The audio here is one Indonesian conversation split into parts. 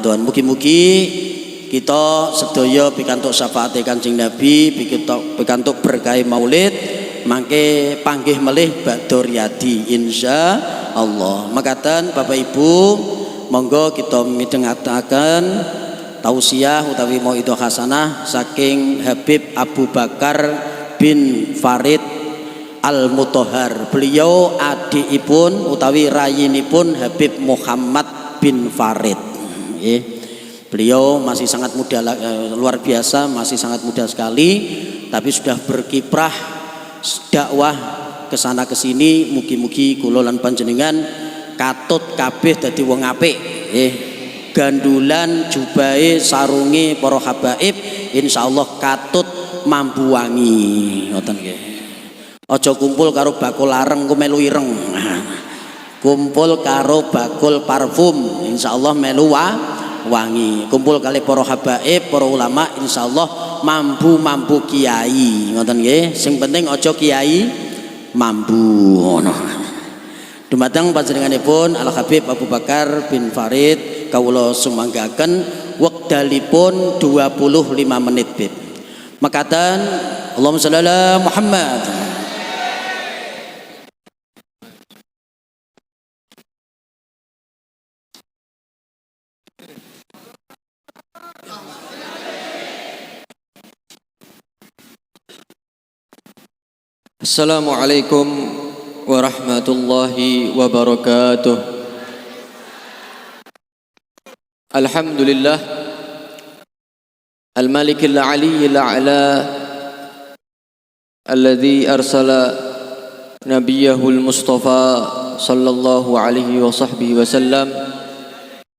Ramadan. Mugi-mugi kita sedaya pikantuk syafaate Kanjeng Nabi, pikantuk berkah Maulid, mangke panggih melih badha riyadi insyaallah. Makaten Bapak Ibu, monggo kita midhengetaken tausiah utawi mauidhah hasanah saking Habib Abu Bakar bin Farid Al-Mutahhar. Beliau adikipun utawi rayinipun Habib Muhammad bin Farid. Beliau masih sangat muda, luar biasa, masih sangat muda sekali, tapi sudah berkiprah dakwah kesana kesini. Mugi-mugi kula lan panjenengan katut kabeh dadi wong apik. Gandulan jubahe sarunge para habaib insyaallah katut mambu wangi. Ngoten nggih. Aja kumpul karo bakul lareng ku melu ireng. Kumpul karo bakul parfum insyaallah melu wangi. Kumpul kali para habaib, para ulama insyaallah mambu kiai. Ngoten nggih. Sing penting aja kiai mambu ngono. Dumateng panjenenganipun Al Habib Abu Bakar bin Farid kawula sumanggaken wekdalipun 25 menit bib. Makaten Allahumma shalli ala Muhammad. Assalamualaikum warahmatullahi wabarakatuh. Alhamdulillah Al-Malikil Aliyyil A'la alladzi arsala nabiyahul Mustafa sallallahu alaihi wa sahbihi wa sallam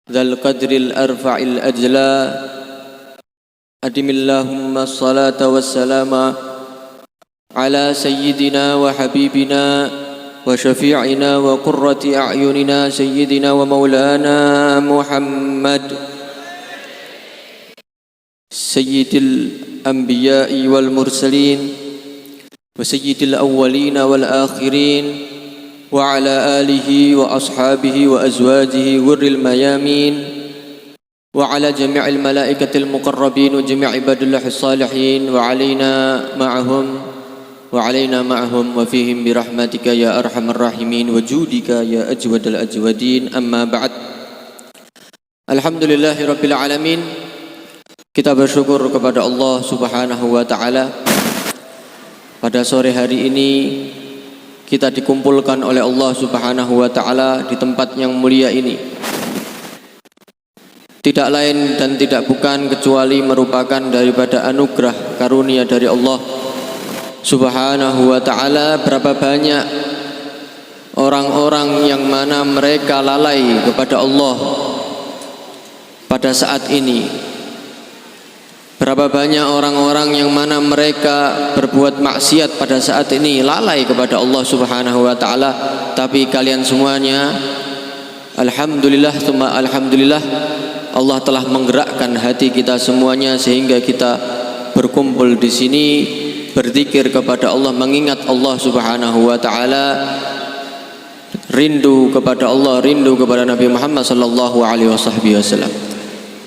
dzal qadril arfa'il ajla adimillahumma salata wassalama على سيدنا وحبيبنا وشفيعنا وقرة أعيننا سيدنا ومولانا محمد سيد الأنبياء والمرسلين وسيد الأولين والآخرين وعلى آله وأصحابه وأزواجه ور الميامين وعلى جميع الملائكة المقربين وجميع عباد الله الصالحين وعلينا معهم وفيهم برحمتك يا أرحم الراحمين وجودك يا أجود الأجودين. أما بعد. Alhamdulillahi Rabbil Alamin. Kita bersyukur kepada Allah Subhanahu wa Ta'ala. Pada sore hari ini kita dikumpulkan oleh Allah Subhanahu wa Ta'ala di tempat yang mulia ini. Tidak lain dan tidak bukan kecuali merupakan daripada anugerah karunia dari Allah Subhanahu wa Ta'ala. Berapa banyak orang-orang yang mana mereka lalai kepada Allah pada saat ini. Berapa banyak orang-orang yang mana mereka berbuat maksiat pada saat ini, lalai kepada Allah Subhanahu wa Ta'ala. Tapi kalian semuanya, alhamdulillah tsumma alhamdulillah, Allah telah menggerakkan hati kita semuanya sehingga kita berkumpul di sini berzikir kepada Allah, mengingat Allah Subhanahu wa Ta'ala, rindu kepada Allah, rindu kepada Nabi Muhammad sallallahu alaihi wasallam.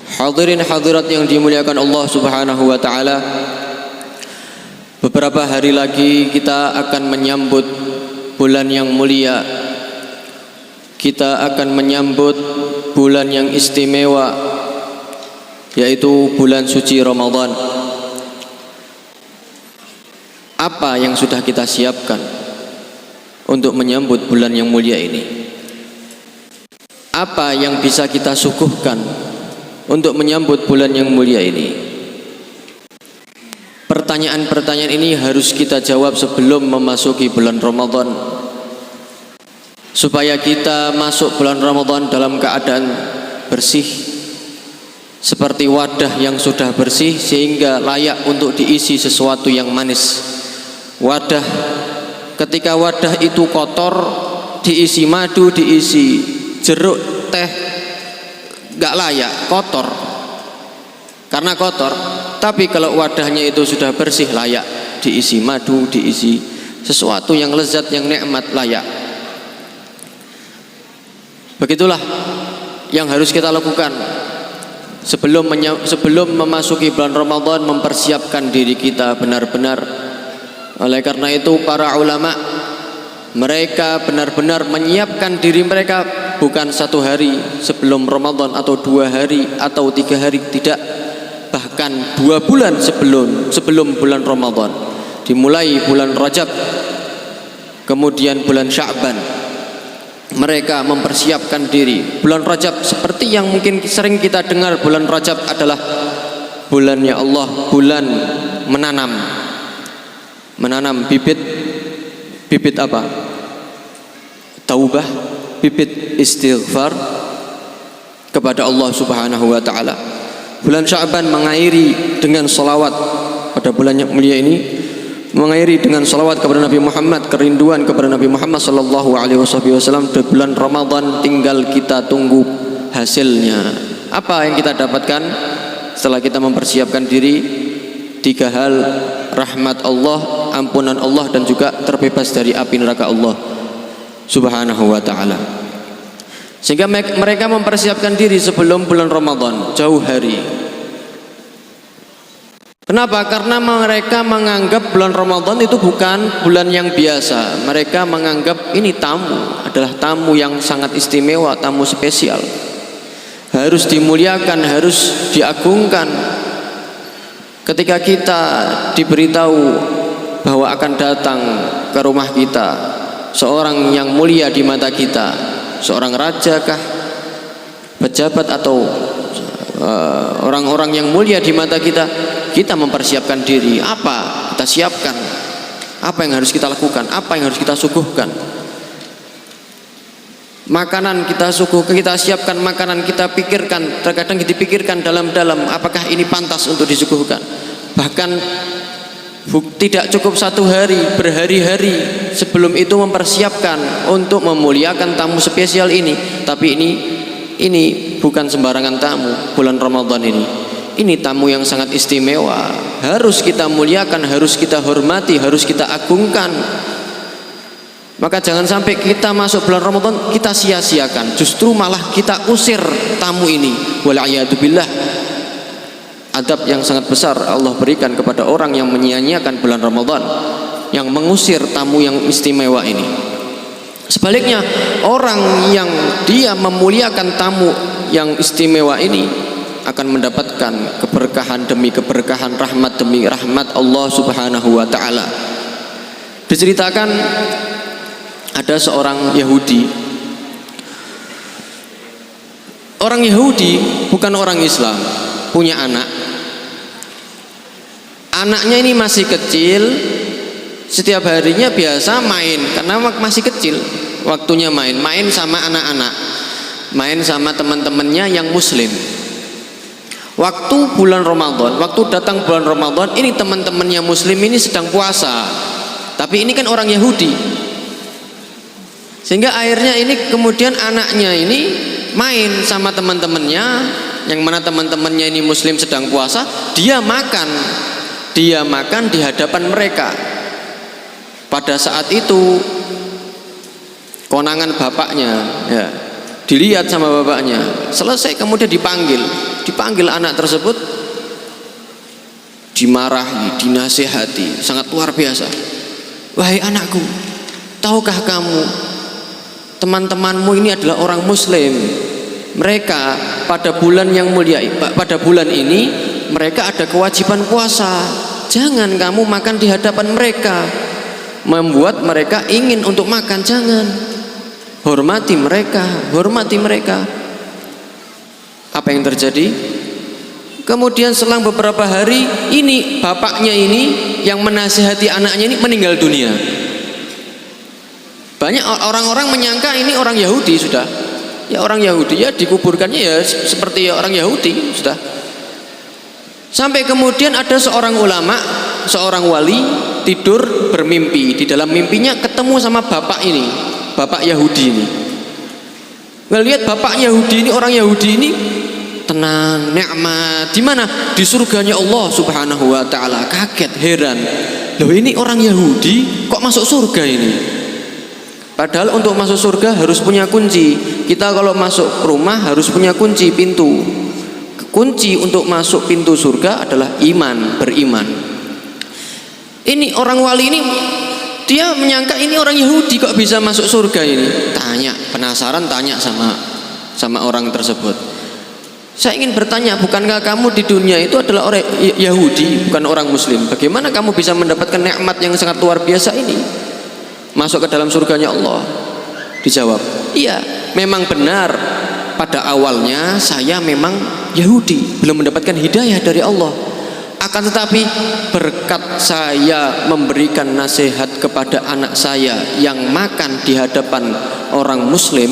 Hadirin hadirat yang dimuliakan Allah Subhanahu wa Ta'ala, beberapa hari lagi kita akan menyambut bulan yang mulia. Kita akan menyambut bulan yang istimewa, yaitu bulan suci Ramadan. Apa yang sudah kita siapkan untuk menyambut bulan yang mulia ini? Apa yang bisa kita suguhkan untuk menyambut bulan yang mulia ini? Pertanyaan-pertanyaan ini harus kita jawab sebelum memasuki bulan Ramadan, supaya kita masuk bulan Ramadan dalam keadaan bersih, seperti wadah yang sudah bersih sehingga layak untuk diisi sesuatu yang manis. Wadah, ketika wadah itu kotor, diisi madu, diisi jeruk, teh, gak layak, kotor karena kotor. Tapi kalau wadahnya itu sudah bersih, layak diisi madu, diisi sesuatu yang lezat, yang nikmat, layak. Begitulah yang harus kita lakukan sebelum memasuki bulan Ramadan mempersiapkan diri kita benar-benar. Oleh karena itu para ulama mereka benar-benar menyiapkan diri mereka bukan 1 hari sebelum Ramadan atau 2 hari atau 3 hari, tidak, bahkan 2 bulan sebelum bulan Ramadan. Dimulai bulan Rajab, kemudian bulan Sya'ban, mereka mempersiapkan diri. Bulan Rajab seperti yang mungkin sering kita dengar, bulan Rajab adalah bulannya Allah, bulan menanam bibit apa? Taubah, bibit istighfar kepada Allah Subhanahu wa taala. Bulan Sya'ban mengairi dengan salawat pada bulan yang mulia ini, mengairi dengan salawat kepada Nabi Muhammad, kerinduan kepada Nabi Muhammad sallallahu alaihi wasallam. Di bulan Ramadan tinggal kita tunggu hasilnya. Apa yang kita dapatkan setelah kita mempersiapkan diri? 3 hal: rahmat Allah, ampunan Allah, dan juga terbebas dari api neraka Allah Subhanahu wa ta'ala. Sehingga mereka mempersiapkan diri sebelum bulan Ramadan jauh hari. Kenapa? Karena mereka menganggap bulan Ramadan itu bukan bulan yang biasa. Mereka menganggap ini adalah tamu yang sangat istimewa, tamu spesial, harus dimuliakan, harus diagungkan. Ketika kita diberitahu bahwa akan datang ke rumah kita seorang yang mulia di mata kita, seorang raja kah, pejabat, atau orang-orang yang mulia di mata kita, kita mempersiapkan diri. Apa kita siapkan? Apa yang harus kita lakukan? Apa yang harus kita suguhkan? Makanan kita suguhkan, kita siapkan makanan, kita pikirkan, terkadang dipikirkan dalam-dalam, apakah ini pantas untuk disuguhkan. Bahkan tidak cukup 1 hari, berhari-hari sebelum itu mempersiapkan untuk memuliakan tamu spesial ini. Tapi ini bukan sembarangan tamu. Bulan Ramadan ini tamu yang sangat istimewa, harus kita muliakan, harus kita hormati, harus kita agungkan. Maka jangan sampai kita masuk bulan Ramadan kita sia-siakan, justru malah kita usir tamu ini. Wal'iyadzubillah. Adab yang sangat besar Allah berikan kepada orang yang menyia-nyiakan bulan Ramadan, yang mengusir tamu yang istimewa ini. Sebaliknya, orang yang dia memuliakan tamu yang istimewa ini akan mendapatkan keberkahan demi keberkahan, rahmat demi rahmat Allah Subhanahu wa ta'ala. Diceritakan ada seorang Yahudi. Orang Yahudi bukan orang Islam, punya anak. Anaknya ini masih kecil, setiap harinya biasa main, karena masih kecil, waktunya main sama anak-anak, main sama teman-temannya yang muslim. Waktu bulan Ramadan, waktu datang bulan Ramadan, ini teman-temannya muslim ini sedang puasa, tapi ini kan orang Yahudi, sehingga akhirnya ini kemudian anaknya ini main sama teman-temannya, yang mana teman-temannya ini muslim sedang puasa, dia makan di hadapan mereka. Pada saat itu konangan bapaknya, ya, dilihat sama bapaknya. Selesai kemudian dipanggil anak tersebut, dimarahi, dinasihati, sangat luar biasa. Wahai anakku, tahukah kamu teman-temanmu ini adalah orang muslim. Mereka pada bulan yang mulia, pada bulan ini mereka ada kewajiban puasa. Jangan kamu makan di hadapan mereka, membuat mereka ingin untuk makan. Jangan, hormati mereka. Apa yang terjadi? Kemudian selang beberapa hari, ini bapaknya ini yang menasihati anaknya ini meninggal dunia. Banyak orang-orang menyangka ini orang Yahudi sudah. Ya orang Yahudi, ya dikuburkannya ya seperti orang Yahudi sudah. Sampai kemudian ada seorang ulama, seorang wali tidur bermimpi. Di dalam mimpinya ketemu sama bapak ini, bapak Yahudi ini. Ngelihat bapak Yahudi ini, orang Yahudi ini tenang, nikmat. Di mana? Di surganya Allah Subhanahu wa ta'ala. Kaget, heran. Loh, ini orang Yahudi kok masuk surga ini? Padahal untuk masuk surga harus punya kunci. Kita kalau masuk rumah harus punya kunci pintu. kunci untuk masuk pintu surga adalah iman, beriman. Ini orang wali ini, dia menyangka ini orang Yahudi kok bisa masuk surga ini. Tanya, penasaran, tanya sama orang tersebut. Saya ingin bertanya, bukankah kamu di dunia itu adalah orang Yahudi, bukan orang Muslim? Bagaimana kamu bisa mendapatkan nikmat yang sangat luar biasa ini? Masuk ke dalam surganya Allah. Dijawab, iya, memang benar. Pada awalnya saya memang Yahudi, belum mendapatkan hidayah dari Allah. Akan tetapi berkat saya memberikan nasihat kepada anak saya yang makan di hadapan orang Muslim,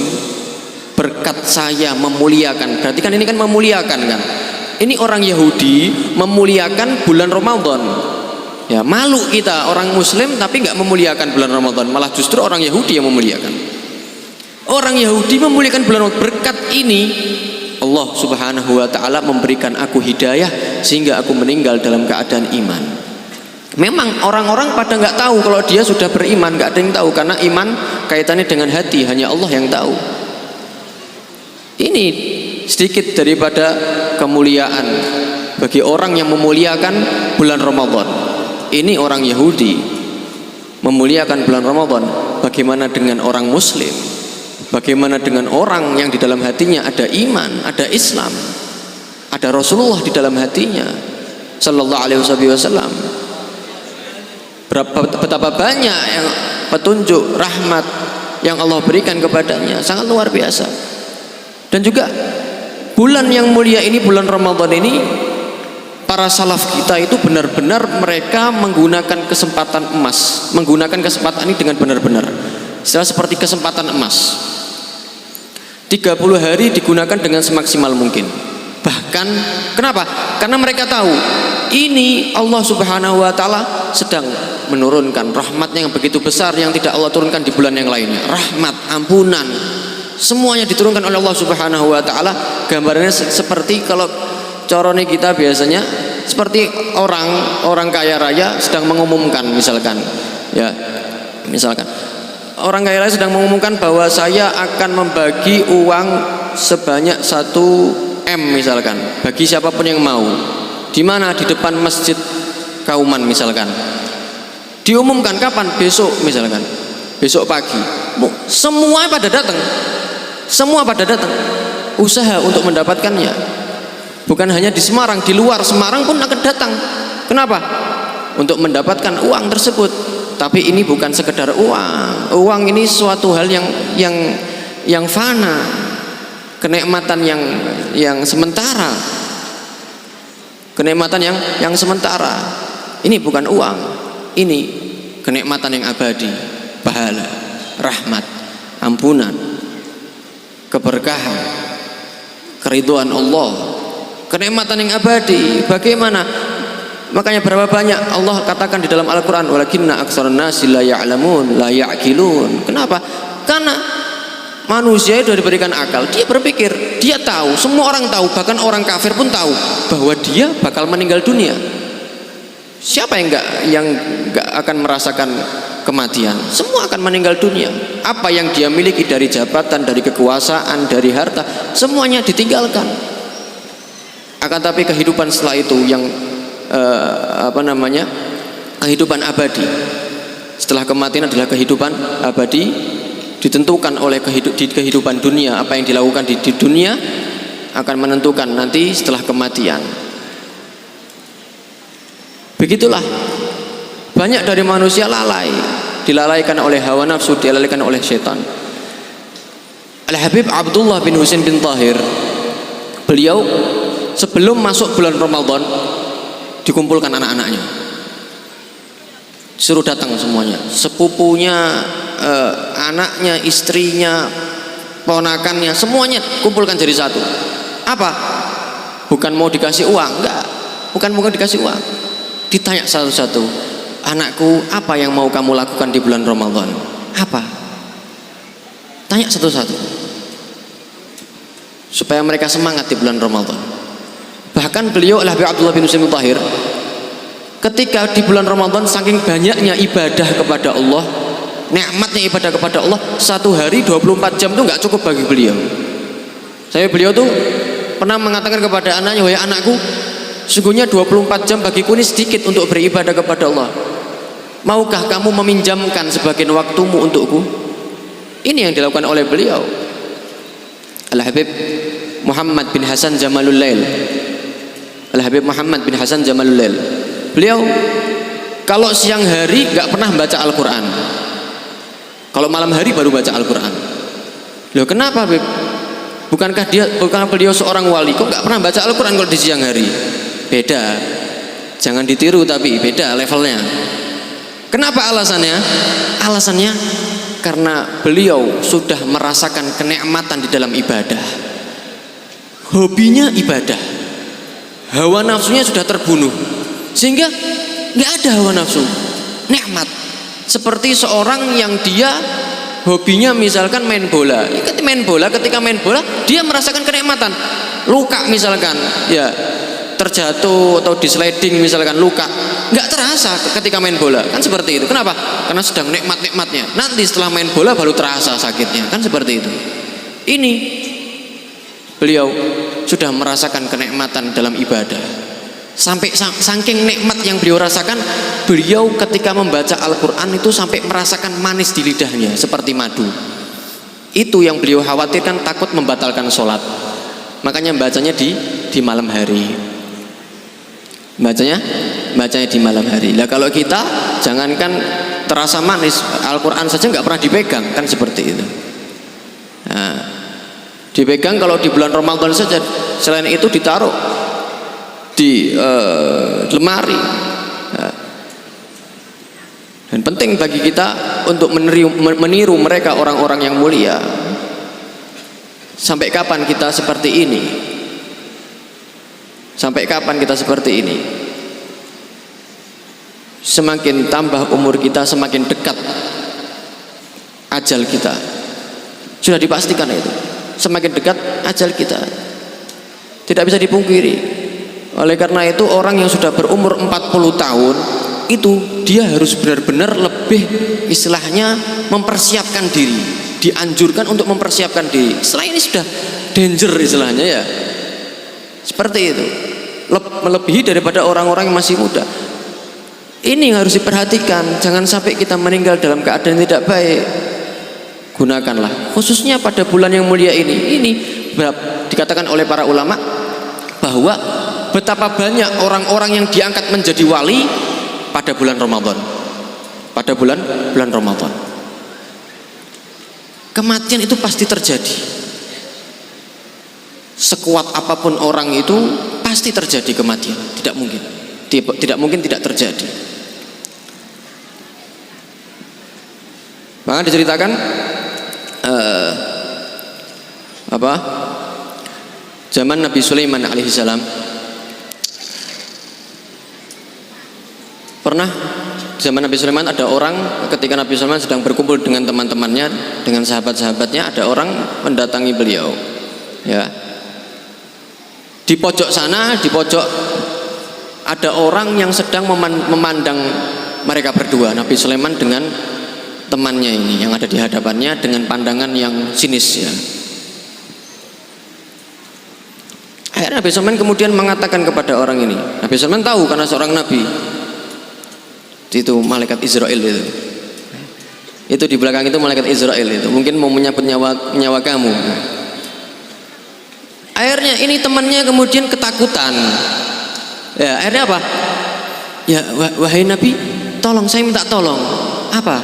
berkat saya memuliakan, berarti kan ini kan memuliakan kan. Ini orang Yahudi memuliakan bulan Ramadan. Ya, malu kita orang Muslim tapi nggak memuliakan bulan Ramadan, malah justru orang Yahudi yang memuliakan. Orang Yahudi memuliakan bulan Ramadan. Berkat ini Allah Subhanahu wa taala memberikan aku hidayah sehingga aku meninggal dalam keadaan iman. Memang orang-orang pada nggak tahu kalau dia sudah beriman, nggak ada yang tahu karena iman kaitannya dengan hati, hanya Allah yang tahu. Ini sedikit daripada kemuliaan bagi orang yang memuliakan bulan Ramadan. Ini orang Yahudi memuliakan bulan Ramadan. Bagaimana dengan orang Muslim? Bagaimana dengan orang yang di dalam hatinya ada iman, ada Islam, ada Rasulullah di dalam hatinya sallallahu alaihi wasallam? Betapa banyak yang petunjuk rahmat yang Allah berikan kepadanya, sangat luar biasa. Dan juga bulan yang mulia ini, bulan Ramadan ini, para salaf kita itu benar-benar mereka menggunakan kesempatan emas, menggunakan kesempatan ini dengan benar-benar. Istilah seperti kesempatan emas. 30 hari digunakan dengan semaksimal mungkin. Bahkan kenapa? Karena mereka tahu ini Allah Subhanahu wa taala sedang menurunkan rahmatnya yang begitu besar yang tidak Allah turunkan di bulan yang lainnya. Rahmat, ampunan, semuanya diturunkan oleh Allah Subhanahu wa taala. Gambarnya seperti kalau corone kita biasanya seperti orang kaya raya sedang mengumumkan misalkan. Ya, misalkan orang kaya raya sedang mengumumkan bahwa saya akan membagi uang sebanyak 1 M misalkan bagi siapapun yang mau. Di mana? Di depan masjid Kauman misalkan. Diumumkan kapan? Besok misalkan. Besok pagi. Semua pada datang. Semua pada datang. Usaha untuk mendapatkannya. Bukan hanya di Semarang, di luar Semarang pun akan datang. Kenapa? Untuk mendapatkan uang tersebut. Tapi ini bukan sekedar uang. Uang ini suatu hal yang fana, kenikmatan yang sementara, kenikmatan yang sementara. Ini bukan uang. Ini kenikmatan yang abadi, pahala, rahmat, ampunan, keberkahan, keridhaan Allah, kenikmatan yang abadi. Bagaimana? Makanya berapa banyak Allah katakan di dalam Al-Quran, walakinna aktsarun nasi la ya'lamun la ya'qilun. Kenapa? Karena manusia itu diberikan akal. Dia berpikir, dia tahu, semua orang tahu, bahkan orang kafir pun tahu bahwa dia bakal meninggal dunia. Siapa yang enggak akan merasakan kematian? Semua akan meninggal dunia. Apa yang dia miliki dari jabatan, dari kekuasaan, dari harta, semuanya ditinggalkan. Akan tapi kehidupan setelah itu yang kehidupan abadi. Setelah kematian adalah kehidupan abadi, ditentukan oleh kehidupan dunia. Apa yang dilakukan di dunia akan menentukan nanti setelah kematian. Begitulah banyak dari manusia lalai, dilalaikan oleh hawa nafsu, dilalaikan oleh setan. Al-Habib Abdullah bin Husain bin Tahir, beliau sebelum masuk bulan Ramadan dikumpulkan anak-anaknya, suruh datang semuanya, sepupunya, anaknya, istrinya, ponakannya, semuanya kumpulkan jadi satu. Apa? Bukan mau dikasih uang, enggak, bukan mau dikasih uang. Ditanya satu-satu, anakku, apa yang mau kamu lakukan di bulan Ramadan? Apa? Tanya satu-satu supaya mereka semangat di bulan Ramadan. Bahkan beliau Habib Abdullah bin Husain bin Tahir, ketika di bulan Ramadan saking banyaknya ibadah kepada Allah, nikmatnya ibadah kepada Allah, 1 hari 24 jam itu nggak cukup bagi beliau. Beliau tuh pernah mengatakan kepada anaknya, wahai anakku, sesungguhnya 24 jam bagiku ini sedikit untuk beribadah kepada Allah. Maukah kamu meminjamkan sebagian waktumu untukku? Ini yang dilakukan oleh beliau, Al-Habib Muhammad bin Hasan Jamalul Lail. Al-Habib Muhammad bin Hasan Jamalul Lail. Beliau kalau siang hari nggak pernah baca Al-Quran, kalau malam hari baru baca Al-Quran. Loh kenapa, Habib? Bukankah beliau seorang wali, kok nggak pernah baca Al-Quran kalau di siang hari? Beda, jangan ditiru, tapi beda levelnya. Kenapa alasannya? Alasannya karena beliau sudah merasakan kenikmatan di dalam ibadah. Hobinya ibadah, hawa nafsunya sudah terbunuh, sehingga nggak ada hawa nafsu, nikmat. Seperti seorang yang dia hobinya misalkan main bola. Ketika main bola dia merasakan kenikmatan. Luka misalkan, ya terjatuh atau di sliding misalkan luka, nggak terasa ketika main bola, kan seperti itu. Kenapa? Karena sedang nikmatnya. Nanti setelah main bola baru terasa sakitnya, kan seperti itu. Ini beliau sudah merasakan kenikmatan dalam ibadah. Sampai saking nikmat yang beliau rasakan, beliau ketika membaca Al-Quran itu sampai merasakan manis di lidahnya seperti madu. Itu yang beliau khawatirkan, takut membatalkan sholat. Makanya bacanya di malam hari. Bacanya di malam hari. Lah kalau kita jangankan terasa manis, Al-Quran saja nggak pernah dipegang, kan seperti itu. Nah, dipegang kalau di bulan Ramadan saja. Selain itu ditaruh di lemari. Dan penting bagi kita untuk meniru mereka, orang-orang yang mulia. Sampai kapan kita seperti ini? Sampai kapan kita seperti ini? Semakin tambah umur kita, semakin dekat ajal kita. Sudah dipastikan itu. Semakin dekat ajal kita, tidak bisa dipungkiri. Oleh karena itu orang yang sudah berumur 40 tahun itu dia harus benar-benar lebih istilahnya mempersiapkan diri, dianjurkan untuk mempersiapkan diri. Setelah ini sudah danger istilahnya, ya seperti itu, melebihi daripada orang-orang yang masih muda. Ini yang harus diperhatikan, jangan sampai kita meninggal dalam keadaan tidak baik. Gunakanlah khususnya pada bulan yang mulia ini dikatakan oleh para ulama bahwa betapa banyak orang-orang yang diangkat menjadi wali pada bulan Ramadan. Pada bulan Ramadan. Kematian itu pasti terjadi. Sekuat apapun orang itu pasti terjadi kematian. Tidak mungkin tidak terjadi. Maka diceritakan zaman Nabi Sulaiman alaihissalam. Pernah zaman Nabi Sulaiman ada orang, ketika Nabi Sulaiman sedang berkumpul dengan teman-temannya, dengan sahabat-sahabatnya, ada orang mendatangi beliau. Ya. Di pojok sana, di pojok ada orang yang sedang memandang mereka berdua, Nabi Sulaiman dengan temannya ini yang ada di hadapannya, dengan pandangan yang sinis, ya. Akhirnya Nabi Sulaiman kemudian mengatakan kepada orang ini. Nabi Sulaiman tahu karena seorang nabi. Itu malaikat Israel itu. Itu di belakang itu malaikat Israel itu. Mungkin mau menyabut nyawa kamu. Akhirnya ini temannya kemudian ketakutan. Ya, akhirnya apa? Ya, wahai Nabi, tolong, saya minta tolong. Apa?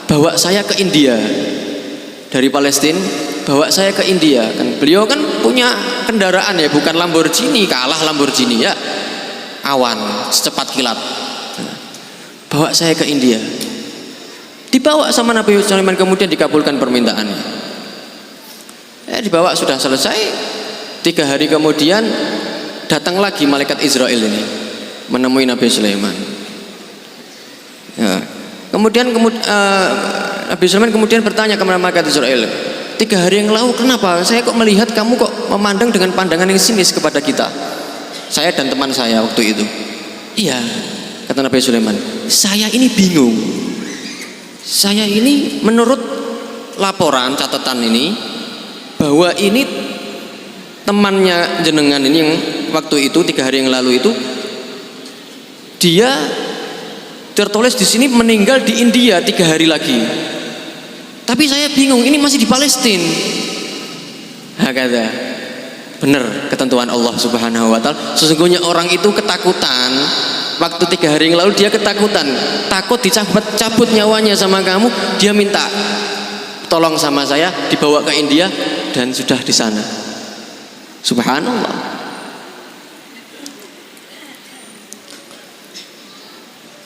Bawa saya ke India. Dari Palestina bawa saya ke India. Kan beliau kan punya kendaraan, ya, bukan Lamborghini, kalah Lamborghini, ya. Awan secepat kilat. Bawa saya ke India. Dibawa sama Nabi Sulaiman, kemudian dikabulkan permintaannya. Dibawa, sudah selesai. 3 hari kemudian datang lagi malaikat Israel ini menemui Nabi Sulaiman. Ya. Kemudian Nabi Sulaiman kemudian bertanya kepada malaikat Israel, 3 hari yang lalu kenapa saya kok melihat kamu kok memandang dengan pandangan yang sinis kepada kita, saya dan teman saya waktu itu? Iya, kata Nabi Sulaiman, saya ini bingung. Saya ini menurut laporan catatan ini bahwa ini temannya jenengan ini yang waktu itu 3 hari yang lalu itu, dia tertulis di sini meninggal di India 3 hari lagi. Tapi saya bingung, ini masih di Palestina. Hakada. Benar ketentuan Allah Subhanahu wa taala. Sesungguhnya orang itu ketakutan. Waktu 3 hari yang lalu dia ketakutan, takut dicabut nyawanya sama kamu. Dia minta tolong sama saya, dibawa ke India, dan sudah di sana. Subhanallah.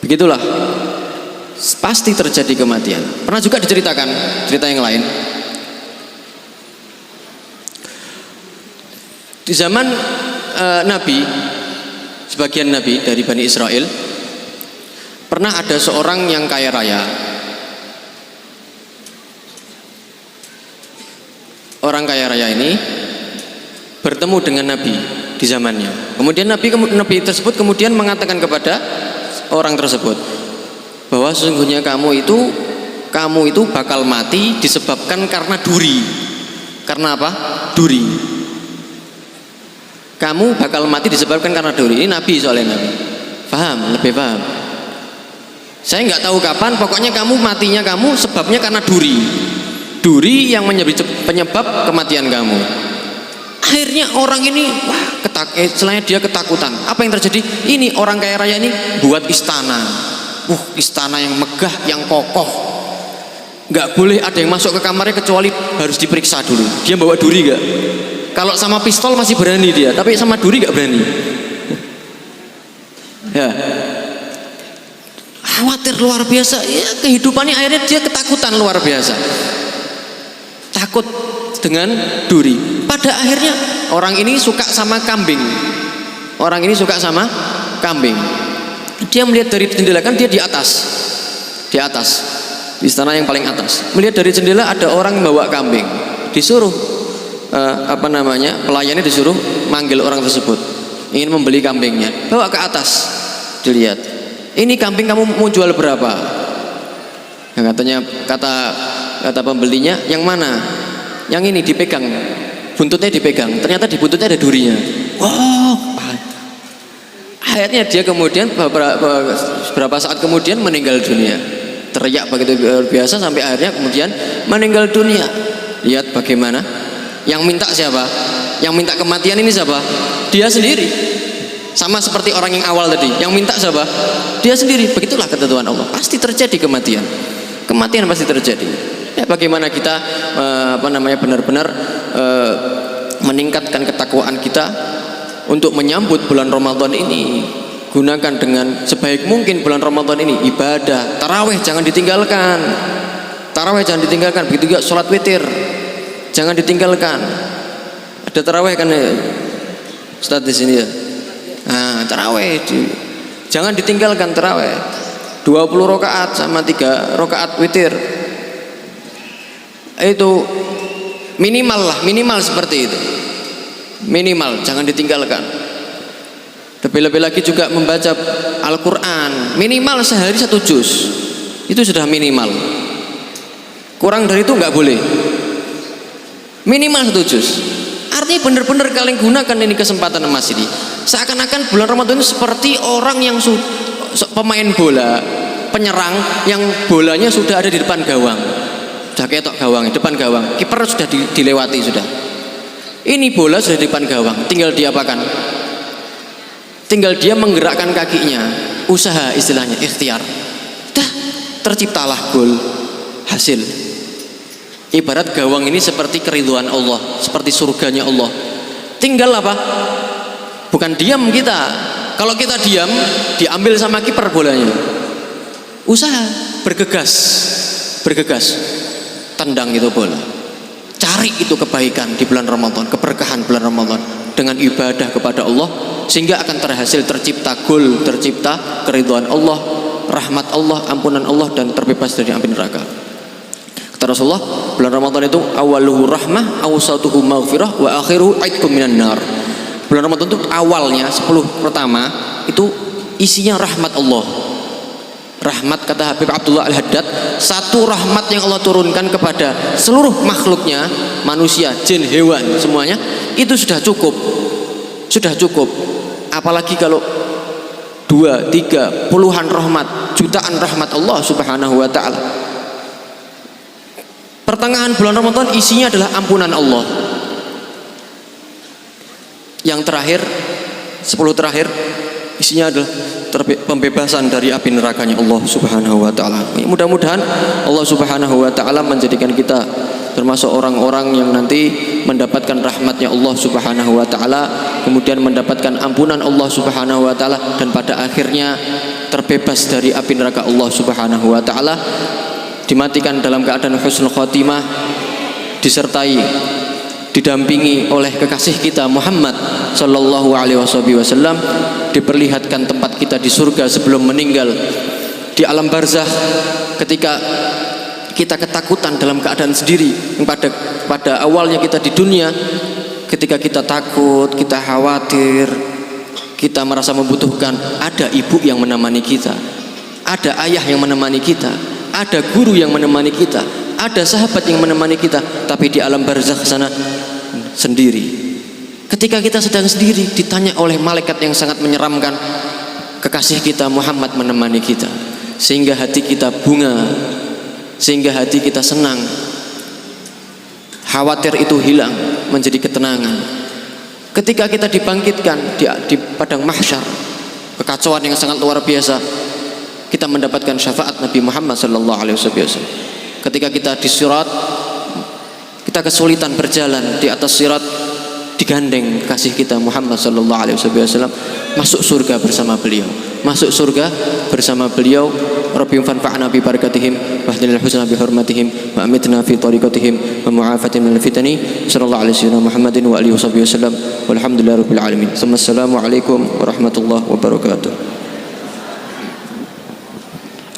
Begitulah, pasti terjadi kematian. Pernah juga diceritakan cerita yang lain. Di zaman Nabi, sebagian Nabi dari Bani Israel, pernah ada seorang yang kaya raya. Orang kaya raya ini bertemu dengan Nabi di zamannya. Kemudian Nabi tersebut kemudian mengatakan kepada orang tersebut bahwa sesungguhnya kamu itu bakal mati disebabkan karena duri. Karena apa? Duri. Kamu bakal mati disebabkan karena duri. Ini Nabi, soalnya Nabi. Paham? Lebih paham. Saya nggak tahu kapan, pokoknya kamu matinya sebabnya karena duri. Duri yang menjadi penyebab kematian kamu. Akhirnya orang ini selain dia ketakutan. Apa yang terjadi? Ini orang kaya raya ini buat istana. Istana yang megah, yang kokoh. Nggak boleh ada yang masuk ke kamarnya kecuali harus diperiksa dulu. Dia bawa duri nggak? Kalau sama pistol masih berani dia, tapi sama duri nggak berani. Ya, khawatir luar biasa. Ya, kehidupannya akhirnya dia ketakutan luar biasa. Takut dengan duri. Pada akhirnya orang ini suka sama kambing. Orang ini suka sama kambing. Dia melihat dari jendela, kan dia di atas, di istana yang paling atas. Melihat dari jendela ada orang bawa kambing. Disuruh pelayannya disuruh manggil orang tersebut, ingin membeli kambingnya. Bawa ke atas, dilihat. Ini kambing kamu mau jual berapa? Nah, kata pembelinya, yang mana? Yang ini dipegang, buntutnya dipegang. Ternyata di buntutnya ada durinya. Akhirnya dia kemudian beberapa saat kemudian meninggal dunia. Teriak begitu biasa sampai akhirnya kemudian meninggal dunia. Lihat bagaimana. Yang minta siapa? Yang minta kematian ini siapa? Dia sendiri. Sama seperti orang yang awal tadi. Yang minta siapa? Dia sendiri. Begitulah ketentuan Allah. Pasti terjadi kematian. Kematian pasti terjadi. Ya, bagaimana kita benar-benar meningkatkan ketakwaan kita untuk menyambut bulan Ramadan ini. Gunakan dengan sebaik mungkin bulan Ramadan ini. Ibadah, tarawih jangan ditinggalkan. Tarawih jangan ditinggalkan. Begitu juga sholat witir. Jangan ditinggalkan. Ada tarawih kan ya, Ustaz di sini ya. Nah, tarawih jangan ditinggalkan tarawih. 20 rakaat sama 3 rakaat witir. Itu minimal seperti itu. Minimal, jangan ditinggalkan. Lebih-lebih lagi juga membaca Al-Quran. Minimal sehari 1 juz. Itu sudah minimal. Kurang dari itu nggak boleh. Minimal 1 juz. Artinya benar-benar kalian gunakan ini kesempatan emas ini. Seakan-akan bulan Ramadan itu seperti orang yang pemain bola, penyerang yang bolanya sudah ada di depan gawang. Sudah ketok gawang, depan gawang. Kiper sudah dilewati sudah. Ini bola sudah di depan gawang, tinggal diapakan? Tinggal dia menggerakkan kakinya, usaha istilahnya, ikhtiar. Dah, terciptalah gol, hasil. Ibarat gawang ini seperti keridhaan Allah, seperti surganya Allah. Tinggal apa? Bukan diam kita. Kalau kita diam, diambil sama kiper bolanya. Usaha, bergegas, tendang itu bola. Cari itu kebaikan di bulan Ramadan, keberkahan bulan Ramadan dengan ibadah kepada Allah, sehingga akan terhasil tercipta gol, tercipta keridhaan Allah, rahmat Allah, ampunan Allah, dan terbebas dari api neraka. Kata Rasulullah, bulan Ramadan itu awaluhu rahmah, awsatuhu maghfirah, wa akhiruhu aitkum minan nar. Bulan Ramadan itu awalnya 10 pertama itu isinya rahmat Allah. Rahmat, kata Habib Abdullah Al-Haddad, satu rahmat yang Allah turunkan kepada seluruh makhluknya, manusia, jin, hewan, semuanya, itu sudah cukup. Sudah cukup. Apalagi kalau 2, 3, puluhan rahmat, jutaan rahmat Allah Subhanahu wa ta'ala. Pertengahan bulan Ramadan isinya adalah ampunan Allah. Yang terakhir, 10 terakhir, isinya adalah pembebasan dari api nerakanya Allah Subhanahu wa ta'ala. Mudah-mudahan Allah Subhanahu wa ta'ala menjadikan kita termasuk orang-orang yang nanti mendapatkan rahmatnya Allah Subhanahu wa ta'ala, kemudian mendapatkan ampunan Allah Subhanahu wa ta'ala, dan pada akhirnya terbebas dari api neraka Allah Subhanahu wa ta'ala, dimatikan dalam keadaan husnul khotimah, disertai didampingi oleh kekasih kita Muhammad sallallahu alaihi wasallam, diperlihatkan tempat kita di surga sebelum meninggal, di alam barzakh ketika kita ketakutan dalam keadaan sendiri. Pada awalnya kita di dunia, ketika kita takut, kita khawatir, kita merasa membutuhkan, ada ibu yang menemani kita, ada ayah yang menemani kita, ada guru yang menemani kita, ada sahabat yang menemani kita. Tapi di alam barzakh sana sendiri. Ketika kita sedang sendiri, ditanya oleh malaikat yang sangat menyeramkan, kekasih kita Muhammad menemani kita, sehingga hati kita bunga, sehingga hati kita senang, khawatir itu hilang menjadi ketenangan. Ketika kita dibangkitkan di padang mahsyar, kekacauan yang sangat luar biasa, kita mendapatkan syafaat Nabi Muhammad sallallahu alaihi wasallam. Ketika kita di sirat, kita kesulitan berjalan di atas sirat, digandeng kasih kita Muhammad sallallahu alaihi wasallam, masuk surga bersama beliau, masuk surga bersama beliau. Rabbi fanfa'na bi barakatihim wa hdina al-husna bi hurmatihim wa amitna fi tariqatihim wa mu'afatina min al-fitani. Sallallahu alaihi wasallam Muhammadin wa alihi wasallam, walhamdulillahi rabbil alamin. Assalamu alaikum warahmatullahi wabarakatuh.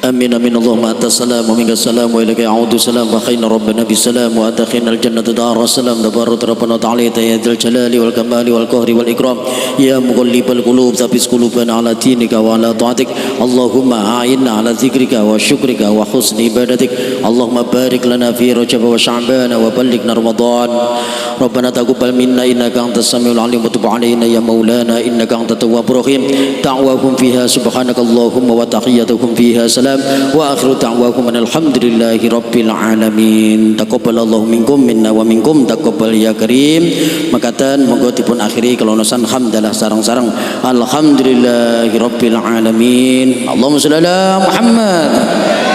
آمين آمين اللهم أنت السلام ومنك السلام وإليك يعود السلام وخينا ربنا بالسلام وأدخلنا الجنة دار السلام تبارك ربنا وتعالى يا ذا الجلال والكمال والقهر والإكرام يا مغلب القلوب ثبت قلوبنا على دينك وعلى طاعتك اللهم أعنا على ذكرك وشكرك وحسن عبادتك اللهم بارك لنا في رجب وشعبان وبلغنا رمضان ربنا تقبل منا إنك أنت السميع العليم وتب علينا يا مولانا إنك أنت التواب الرحيم دعواهم فيها سبحانك اللهم وتحيتهم فيها سلام وآخر دعواكم أن الحمد لله رب العالمين. تقبل الله منكم منا ومنكم تقبل ya karim. Makatan monggo dipun akhiri kelonosan hamdalah sarang-sarang alhamdulillahi rabbil alamin. Allahumma shalli ala Muhammad.